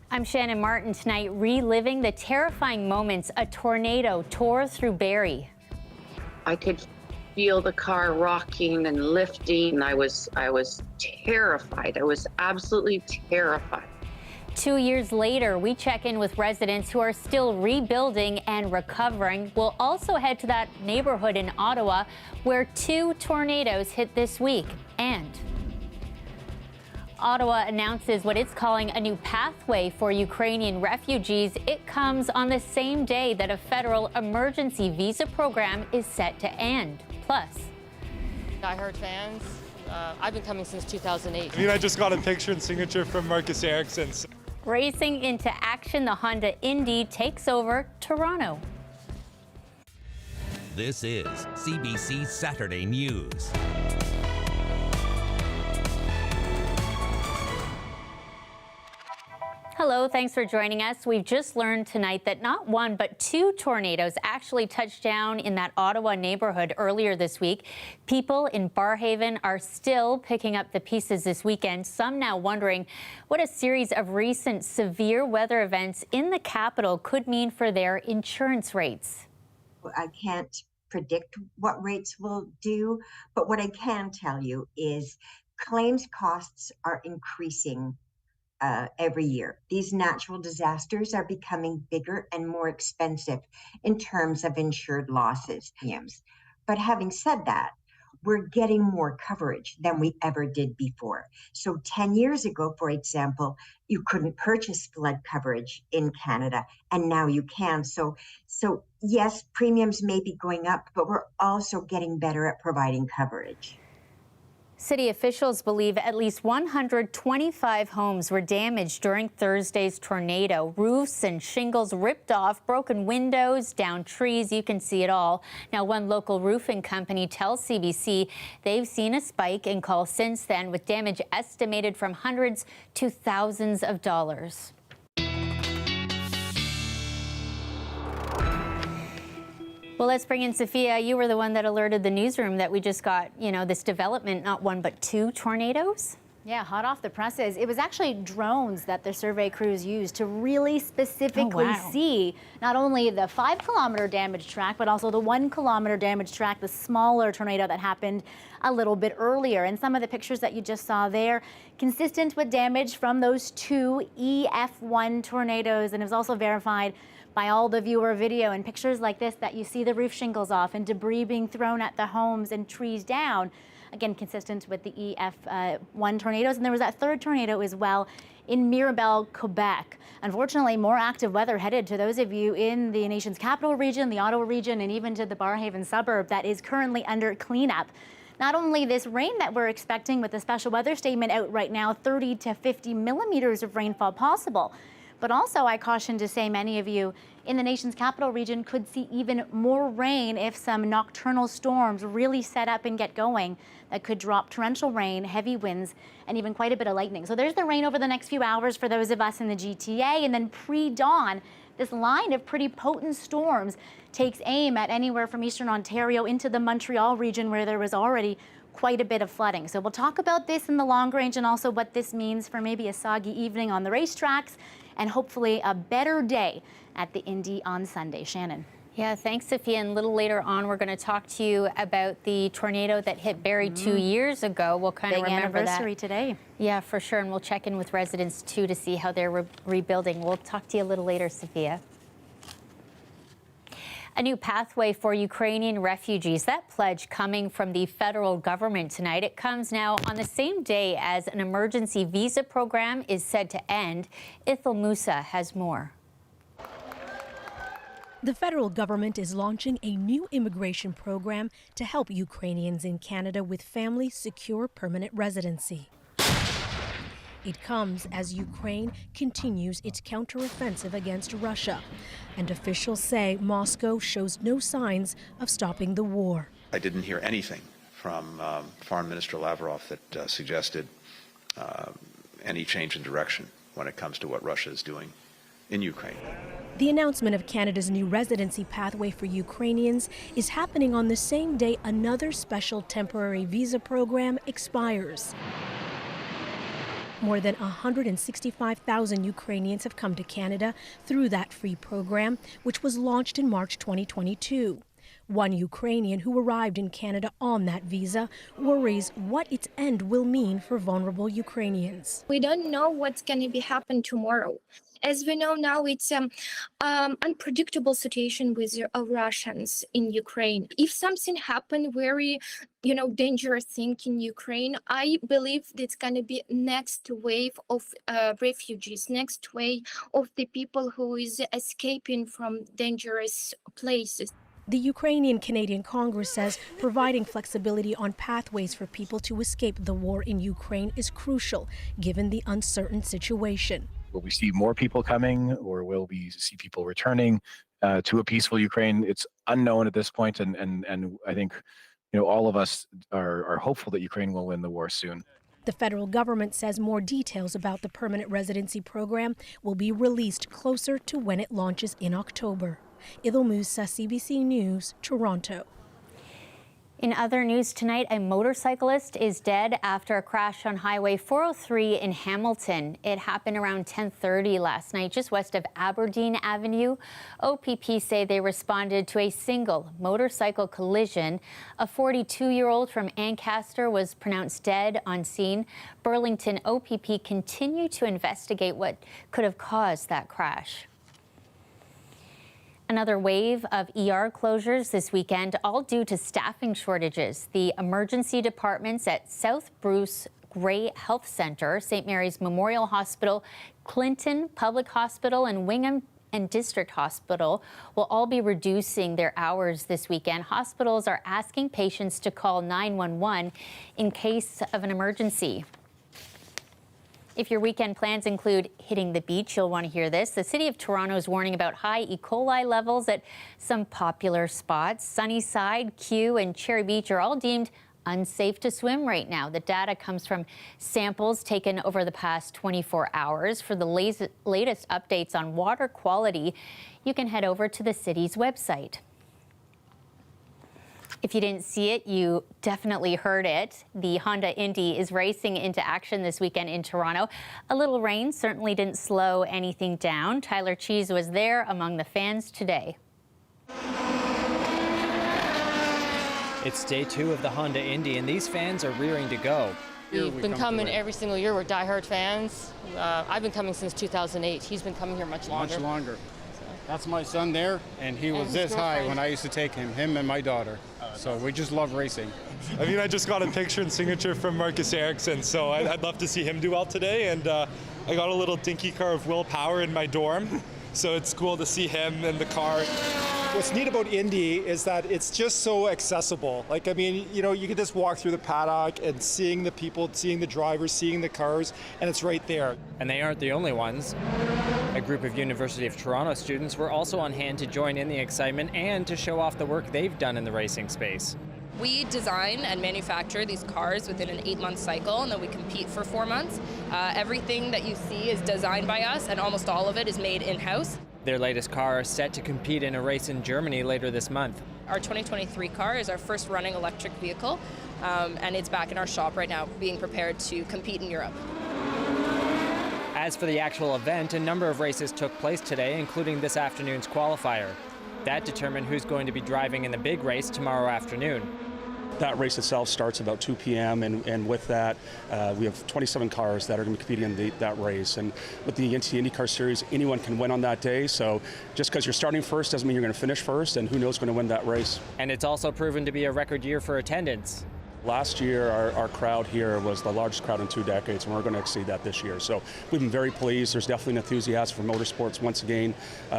I'm Shannon Martin tonight, reliving the terrifying moments a tornado tore through Barrie. I could feel the car rocking and lifting, and I was terrified. I was absolutely terrified. 2 years later, we check in with residents who are still rebuilding and recovering. We'll also head to that neighborhood in Ottawa where 2 tornadoes hit this week. And Ottawa announces what it's calling a new pathway for Ukrainian refugees. It comes on the same day that a federal emergency visa program is set to end. Plus, diehard fans. I've been coming since 2008. I just got a picture and signature from Marcus Ericsson. Racing into action, the Honda Indy takes over Toronto. This is CBC Saturday News. Hello, thanks for joining us. We've just learned tonight that not 1 but 2 tornadoes actually touched down in that Ottawa neighborhood earlier this week. People in Barrhaven are still picking up the pieces this weekend, some now wondering what a series of recent severe weather events in the capital could mean for their insurance rates. I can't predict what rates will do, but what I can tell you is claims costs are increasing every year. These natural disasters are becoming bigger and more expensive in terms of insured losses. But having said that, we're getting more coverage than we ever did before. So 10 years ago, for example, you couldn't purchase flood coverage in Canada, and now you can. So yes, premiums may be going up, but we're also getting better at providing coverage. City officials believe at least 125 homes were damaged during Thursday's tornado. Roofs and shingles ripped off, broken windows, downed trees. You can see it all. Now, one local roofing company tells CBC they've seen a spike in calls since then, with damage estimated from hundreds to thousands of dollars. Well, let's bring in Sophia. You were the one that alerted the newsroom that we just got, this development, not 1 but 2 tornadoes. Yeah, hot off the presses. It was actually drones that the survey crews used to really specifically see not only the 5-kilometer damage track, but also the 1-kilometer damage track, the smaller tornado that happened a little bit earlier. And some of the pictures that you just saw there, consistent with damage from those 2 EF1 tornadoes. And it was also verified by all the viewer video and pictures like this that you see the roof shingles off and debris being thrown at the homes and trees down. Again, consistent with the EF1 tornadoes. And there was that 3rd tornado as well in Mirabel, Quebec. Unfortunately, more active weather headed to those of you in the nation's capital region, the Ottawa region, and even to the Barrhaven suburb that is currently under cleanup. Not only this rain that we're expecting with the special weather statement out right now, 30 to 50 millimeters of rainfall possible, but also I caution to say many of you in the nation's capital region could see even more rain if some nocturnal storms really set up and get going that could drop torrential rain, heavy winds, and even quite a bit of lightning. So there's the rain over the next few hours for those of us in the GTA, and then pre-dawn, this line of pretty potent storms takes aim at anywhere from eastern Ontario into the Montreal region where there was already quite a bit of flooding. So we'll talk about this in the long range and also what this means for maybe a soggy evening on the racetracks and hopefully a better day at the Indy on Sunday. Shannon. Yeah, thanks, Sophia. And a little later on, we're going to talk to you about the tornado that hit Barrie 2 years ago. We'll kind of remember that. Anniversary today. Yeah, for sure. And we'll check in with residents, too, to see how they're rebuilding. We'll talk to you a little later, Sophia. A new pathway for Ukrainian refugees. That pledge coming from the federal government tonight. It comes now on the same day as an emergency visa program is said to end. Ithel Musa has more. The federal government is launching a new immigration program to help Ukrainians in Canada with family secure permanent residency. It comes as Ukraine continues its counteroffensive against Russia, and officials say Moscow shows no signs of stopping the war. I didn't hear anything from Foreign Minister Lavrov that suggested any change in direction when it comes to what Russia is doing in Ukraine. The announcement of Canada's new residency pathway for Ukrainians is happening on the same day another special temporary visa program expires. More than 165,000 Ukrainians have come to Canada through that free program, which was launched in March 2022. One Ukrainian who arrived in Canada on that visa worries what its end will mean for vulnerable Ukrainians. We don't know what's going to be happen tomorrow. As we know now, it's unpredictable situation with Russians in Ukraine. If something happen very, dangerous thing in Ukraine, I believe it's going to be next wave of refugees, next wave of the people who is escaping from dangerous places. The Ukrainian-Canadian Congress says providing flexibility on pathways for people to escape the war in Ukraine is crucial, given the uncertain situation. Will we see more people coming, or will we see people returning to a peaceful Ukraine? It's unknown at this point, and I think all of us are hopeful that Ukraine will win the war soon. The federal government says more details about the permanent residency program will be released closer to when it launches in October. Idil Musa, CBC News, Toronto. In other news tonight, a motorcyclist is dead after a crash on Highway 403 in Hamilton. It happened around 10:30 last night, just west of Aberdeen Avenue. OPP say they responded to a single motorcycle collision. A 42-year-old from Ancaster was pronounced dead on scene. Burlington OPP continue to investigate what could have caused that crash. Another wave of ER closures this weekend, all due to staffing shortages. The emergency departments at South Bruce Gray Health Center, St. Mary's Memorial Hospital, Clinton Public Hospital, and Wingham and District Hospital will all be reducing their hours this weekend. Hospitals are asking patients to call 911 in case of an emergency. If your weekend plans include hitting the beach, you'll want to hear this. The City of Toronto is warning about high E. coli levels at some popular spots. Sunnyside, Kew, and Cherry Beach are all deemed unsafe to swim right now. The data comes from samples taken over the past 24 hours. For the latest updates on water quality, you can head over to the city's website. If you didn't see it, you definitely heard it. The Honda Indy is racing into action this weekend in Toronto. A little rain certainly didn't slow anything down. Tyler Cheese was there among the fans today. It's day 2 of the Honda Indy, and these fans are rearing to go. We've been coming every single year. We're diehard fans. I've been coming since 2008. He's been coming here much longer. Much longer. That's my son there, and he was this high when I used to take him and my daughter. So we just love racing. I mean, I just got a picture and signature from Marcus Ericsson, so I'd love to see him do well today. And I got a little dinky car of Will Power in my dorm, so it's cool to see him in the car. What's neat about Indy is that it's just so accessible. Like, I mean, you can just walk through the paddock and seeing the people, seeing the drivers, seeing the cars, and it's right there. And they aren't the only ones. A group of University of Toronto students were also on hand to join in the excitement and to show off the work they've done in the racing space. We design and manufacture these cars within an 8-month cycle, and then we compete for 4 months. Everything that you see is designed by us, and almost all of it is made in-house. Their latest car is set to compete in a race in Germany later this month. Our 2023 car is our first running electric vehicle, and it's back in our shop right now, being prepared to compete in Europe. As for the actual event, a number of races took place today, including this afternoon's qualifier. That determined who's going to be driving in the big race tomorrow afternoon. That race itself starts about 2 p.m. and with that, we have 27 cars that are going to be competing in that race. And with the IndyCar Series, anyone can win on that day. So just because you're starting first doesn't mean you're going to finish first, and who knows going to win that race. And it's also proven to be a record year for attendance. Last year, our crowd here was the largest crowd in 2 decades, and we're going to exceed that this year. So we've been very pleased. There's definitely an enthusiasm for motorsports once again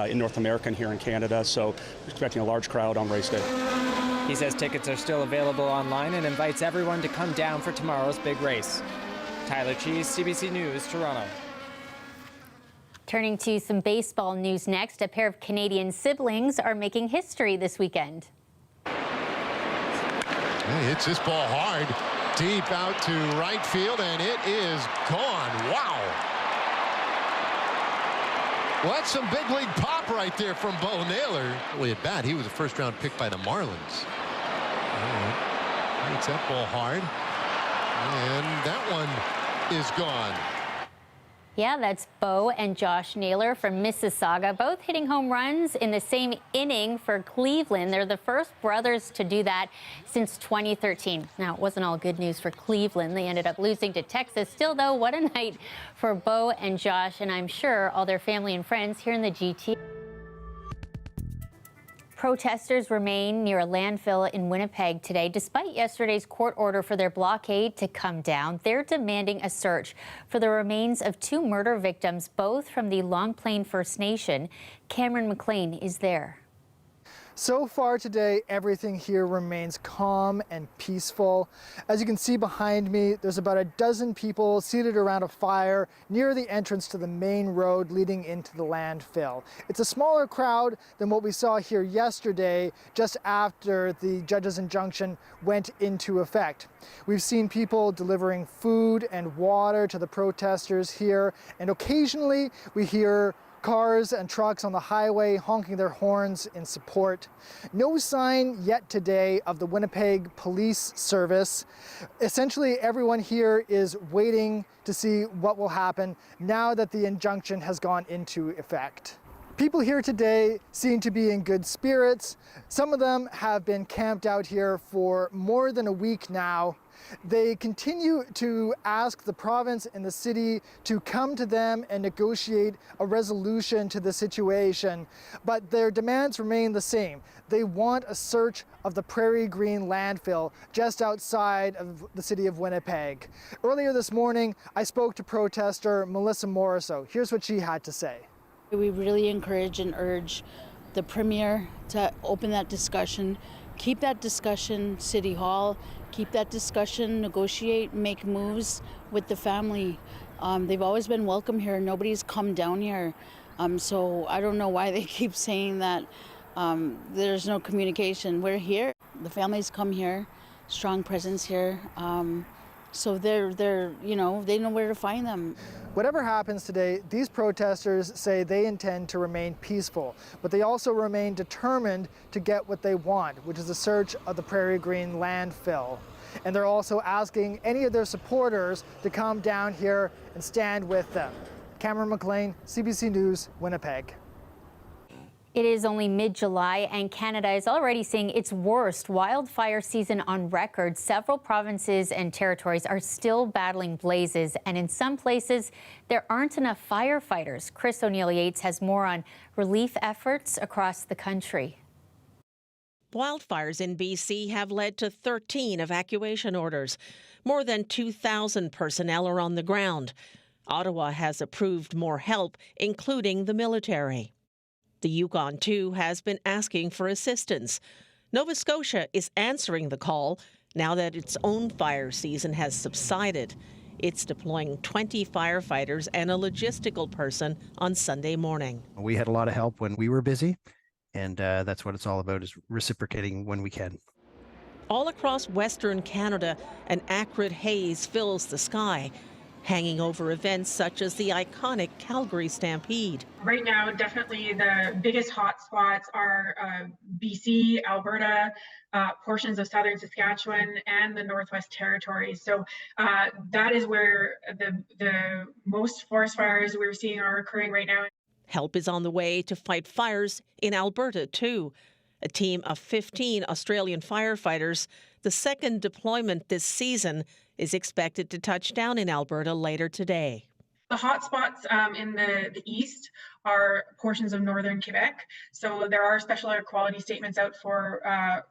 in North America and here in Canada. So we're expecting a large crowd on race day. He says tickets are still available online and invites everyone to come down for tomorrow's big race. Tyler Cheese, CBC News, Toronto. Turning to some baseball news next, a pair of Canadian siblings are making history this weekend. He hits this ball hard, deep out to right field, and it is gone. Wow. Well, that's some big league pop right there from Bo Naylor. Really at bat, he was a first-round pick by the Marlins. Hits that ball hard, and that one is gone. Yeah, that's Bo and Josh Naylor from Mississauga, both hitting home runs in the same inning for Cleveland. They're the first brothers to do that since 2013. Now, it wasn't all good news for Cleveland. They ended up losing to Texas. Still, though, what a night for Bo and Josh, and I'm sure all their family and friends here in the GTA. Protesters remain near a landfill in Winnipeg today. Despite yesterday's court order for their blockade to come down, they're demanding a search for the remains of 2 murder victims, both from the Long Plain First Nation. Cameron McLean is there. So far today, everything here remains calm and peaceful. As you can see behind me, there's about a dozen people seated around a fire near the entrance to the main road leading into the landfill. It's a smaller crowd than what we saw here yesterday, just after the judge's injunction went into effect. We've seen people delivering food and water to the protesters here, and occasionally we hear cars and trucks on the highway honking their horns in support. No sign yet today of the Winnipeg Police Service. Essentially, everyone here is waiting to see what will happen now that the injunction has gone into effect. People here today seem to be in good spirits. Some of them have been camped out here for more than a week now. They continue to ask the province and the city to come to them and negotiate a resolution to the situation, but their demands remain the same. They want a search of the Prairie Green landfill just outside of the city of Winnipeg. Earlier this morning, I spoke to protester Melissa Morisseau. Here's what she had to say. We really encourage and urge the Premier to open that discussion, keep that discussion City Hall, keep that discussion, negotiate, make moves with the family. They've always been welcome here. Nobody's come down here. So I don't know why they keep saying that there's no communication. We're here. The families come here, strong presence here. So they're you know, they know where to find them. Whatever happens today, these protesters say they intend to remain peaceful, but they also remain determined to get what they want, which is a search of the Prairie Green landfill. And they're also asking any of their supporters to come down here and stand with them. Cameron McLean, CBC News, Winnipeg. It is only mid-July, and Canada is already seeing its worst wildfire season on record. Several provinces and territories are still battling blazes, and in some places, there aren't enough firefighters. Chris O'Neill-Yates has more on relief efforts across the country. Wildfires in BC have led to 13 evacuation orders. More than 2,000 personnel are on the ground. Ottawa has approved more help, including the military. The Yukon, too, has been asking for assistance. Nova Scotia is answering the call now that its own fire season has subsided. It's deploying 20 firefighters and a logistical person on Sunday morning. We had a lot of help when we were busy, and that's what it's all about, is reciprocating when we can. All across Western Canada, an acrid haze fills the sky, hanging over events such as the iconic Calgary Stampede. Right now, definitely the biggest hotspots are BC, Alberta, portions of southern Saskatchewan, and the Northwest Territories. So that is where the most forest fires we're seeing are occurring right now. Help is on the way to fight fires in Alberta, too. A team of 15 Australian firefighters, the second deployment this season, is expected to touch down in Alberta later today. The hotspots in the east are portions of northern Quebec. So there are special air quality statements out for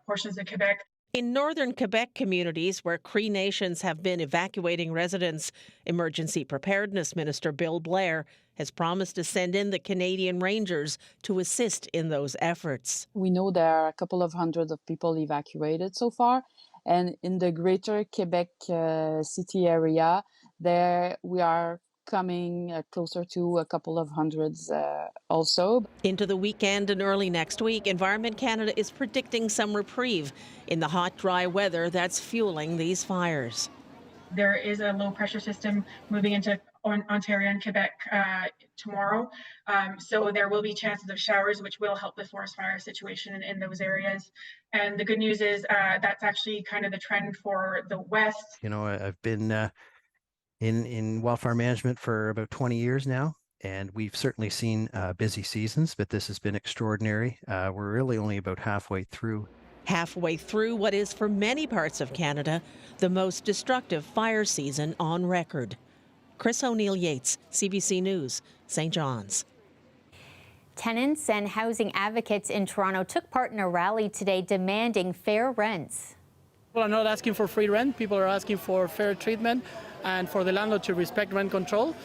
portions of Quebec. In northern Quebec communities where Cree Nations have been evacuating residents, Emergency Preparedness Minister Bill Blair has promised to send in the Canadian Rangers to assist in those efforts. We know there are a couple of hundred of people evacuated so far. And in the greater Quebec city area, there we are coming closer to a couple of hundreds also. Into the weekend and early next week, Environment Canada is predicting some reprieve in the hot, dry weather that's fueling these fires. There is a low pressure system moving into Ontario and Quebec tomorrow. So there will be chances of showers, which will help the forest fire situation in those areas. And the good news is that's actually kind of the trend for the West. You know, I've been in wildfire management for about 20 years now, and we've certainly seen busy seasons, but this has been extraordinary. We're really only about halfway through. Halfway through what is for many parts of Canada the most destructive fire season on record. Chris O'Neill-Yates, CBC News, St. John's. Tenants and housing advocates in Toronto took part in a rally today demanding fair rents. People are not asking for free rent. People are asking for fair treatment and for the landlord to respect rent control.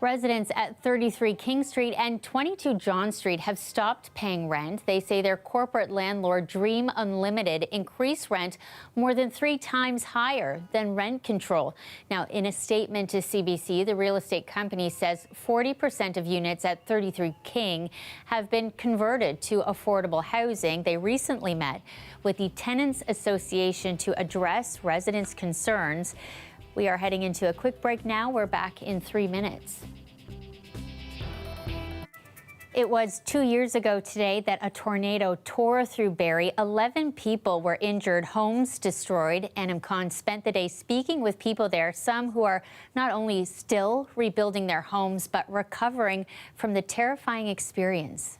Residents at 33 King Street and 22 John Street have stopped paying rent. They say their corporate landlord, Dream Unlimited, increased rent more than 3 times higher than rent control. Now, in a statement to CBC, the real estate company says 40% of units at 33 King have been converted to affordable housing. They recently met with the Tenants Association to address residents' concerns. We are heading into a quick break now. We're back in 3 minutes. It was 2 years ago today that a tornado tore through Barrie. 11 people were injured, homes destroyed. Anam Khan spent the day speaking with people there, some who are not only still rebuilding their homes, but recovering from the terrifying experience.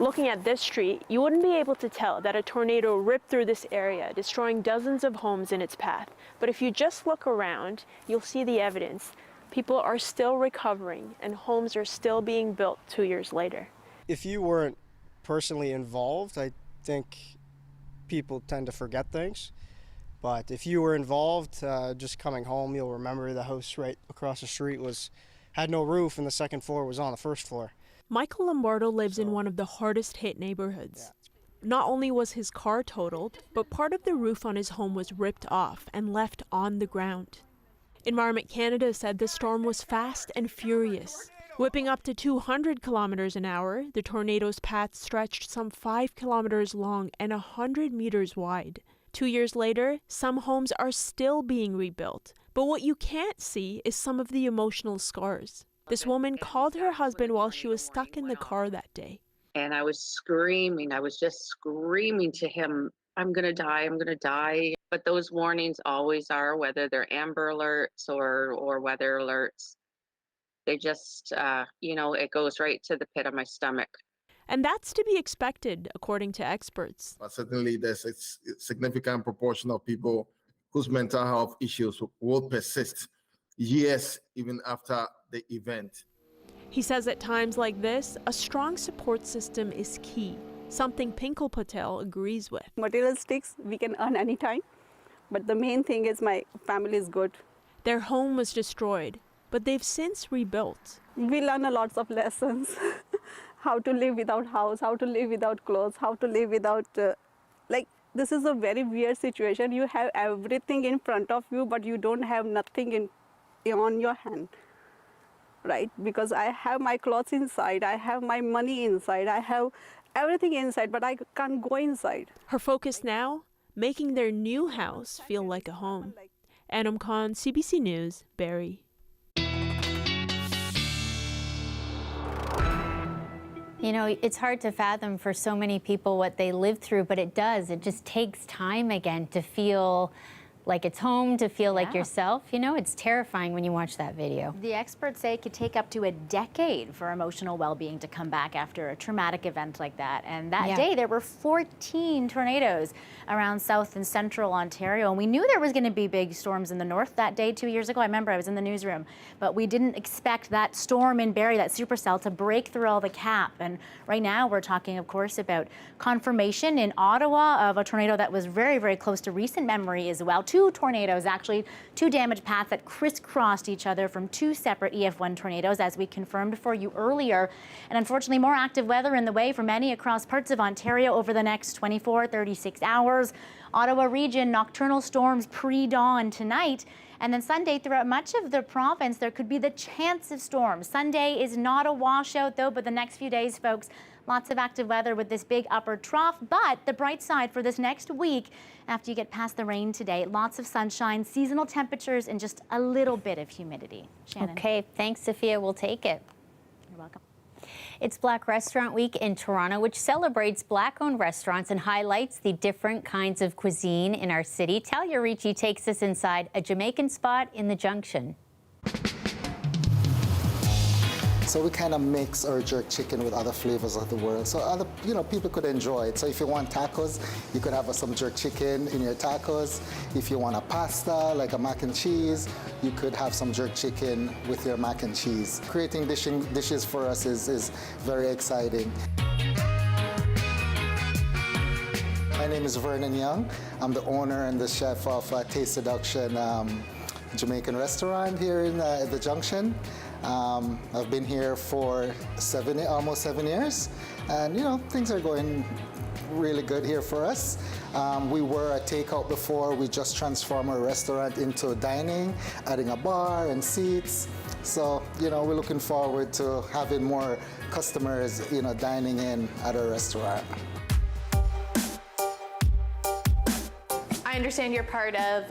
Looking at this street, you wouldn't be able to tell that a tornado ripped through this area, destroying dozens of homes in its path. But if you just look around, you'll see the evidence. People are still recovering and homes are still being built 2 years later. If you weren't personally involved, I think people tend to forget things. But if you were involved, just coming home, you'll remember the house right across the street had no roof and the second floor was on the first floor. Michael Lombardo lives in one of the hardest hit neighborhoods. Not only was his car totaled, but part of the roof on his home was ripped off and left on the ground. Environment Canada said the storm was fast and furious. Whipping up to 200 kilometers an hour, the tornado's path stretched some 5 kilometers long and 100 meters wide. 2 years later, some homes are still being rebuilt, but what you can't see is some of the emotional scars. This woman called her husband while she was stuck in the car that day. And I was screaming. I was just screaming to him, I'm going to die, I'm going to die. But those warnings always are, whether they're Amber Alerts or weather alerts. They just, it goes right to the pit of my stomach. And that's to be expected, according to experts. But certainly there's a significant proportion of people whose mental health issues will persist years even after the event. He says at times like this, a strong support system is key, something Pinkle Patel agrees with. Material sticks we can earn anytime, but the main thing is my family is good. Their home was destroyed, but they've since rebuilt. We learn a lot of lessons. How to live without house, how to live without clothes, how to live without, this is a very weird situation. You have everything in front of you, but you don't have nothing on your hand, right? Because I have my clothes inside, I have my money inside, I have everything inside, but I can't go inside. Her focus now, making their new house feel like a home. Anam Khan, CBC News, Barrie. You know, it's hard to fathom for so many people what they live through, but it does. It just takes time again to feel like it's home, to feel like yourself. You know, it's terrifying when you watch that video. The experts say it could take up to a decade for emotional well-being to come back after a traumatic event like that. And that day, there were 14 tornadoes around South and Central Ontario. And we knew there was going to be big storms in the north that day 2 years ago. I remember I was in the newsroom. But we didn't expect that storm in Barrie, that supercell, to break through all the cap. And right now, we're talking, of course, about confirmation in Ottawa of a tornado that was very, very close to recent memory as well. 2 tornadoes, actually, 2 damaged paths that crisscrossed each other from 2 separate EF1 tornadoes, as we confirmed for you earlier. And unfortunately, more active weather in the way for many across parts of Ontario over the next 24, 36 hours. Ottawa region, nocturnal storms pre-dawn tonight. And then Sunday, throughout much of the province, there could be the chance of storms. Sunday is not a washout, though, but the next few days, folks, lots of active weather with this big upper trough. But the bright side for this next week, after you get past the rain today, lots of sunshine, seasonal temperatures, and just a little bit of humidity. Shannon. Okay, thanks, Sophia. We'll take it. You're welcome. It's Black Restaurant Week in Toronto, which celebrates Black-owned restaurants and highlights the different kinds of cuisine in our city. Talia Ricci takes us inside a Jamaican spot in the Junction. So we kind of mix our jerk chicken with other flavors of the world, so other people could enjoy it. So if you want tacos, you could have some jerk chicken in your tacos. If you want a pasta like a mac and cheese, you could have some jerk chicken with your mac and cheese. Creating dishes for us is very exciting. My name is Vernon Young. I'm the owner and the chef of Taste Seduction Jamaican restaurant here in the Junction. I've been here for almost 7 years, and things are going really good here for us. We were a takeout before. We just transformed our restaurant into dining, adding a bar and seats. So we're looking forward to having more customers dining in at our restaurant. I understand you're part of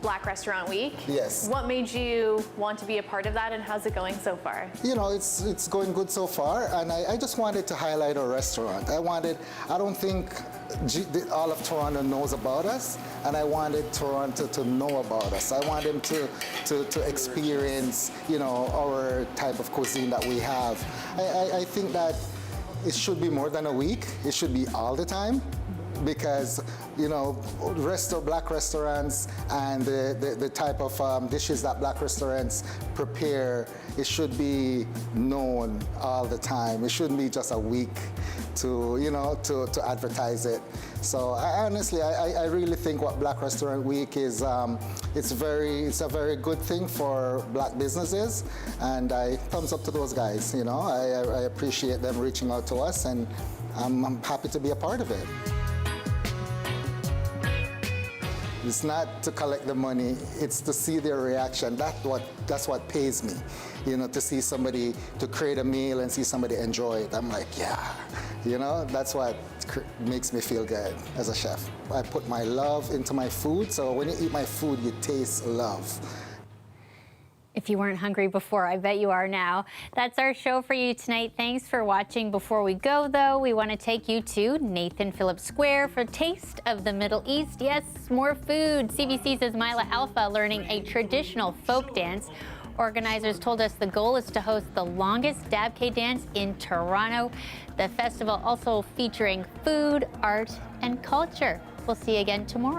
Black Restaurant Week. Yes. What made you want to be a part of that, and how's it going so far? It's going good so far, and I just wanted to highlight our restaurant. I don't think all of Toronto knows about us, and I wanted Toronto to know about us. I want them to experience, our type of cuisine that we have. I think that it should be more than a week. It should be all the time. Because Black restaurants and the type of dishes that Black restaurants prepare, it should be known all the time. It shouldn't be just a week to advertise it. So honestly, I really think what Black Restaurant Week is, it's a very good thing for Black businesses, and I thumbs up to those guys. I appreciate them reaching out to us, and I'm happy to be a part of it. It's not to collect the money, it's to see their reaction. That's what pays me. To see somebody, to create a meal and see somebody enjoy it. I'm like, yeah, that's what makes me feel good as a chef. I put my love into my food, so when you eat my food, you taste love. If you weren't hungry before, I bet you are now. That's our show for you tonight. Thanks for watching. Before we go, though, we want to take you to Nathan Phillips Square for Taste of the Middle East. Yes, more food. CBC's Ismaila Alpha learning a traditional folk dance. Organizers told us the goal is to host the longest Dabke dance in Toronto. The festival also featuring food, art, and culture. We'll see you again tomorrow.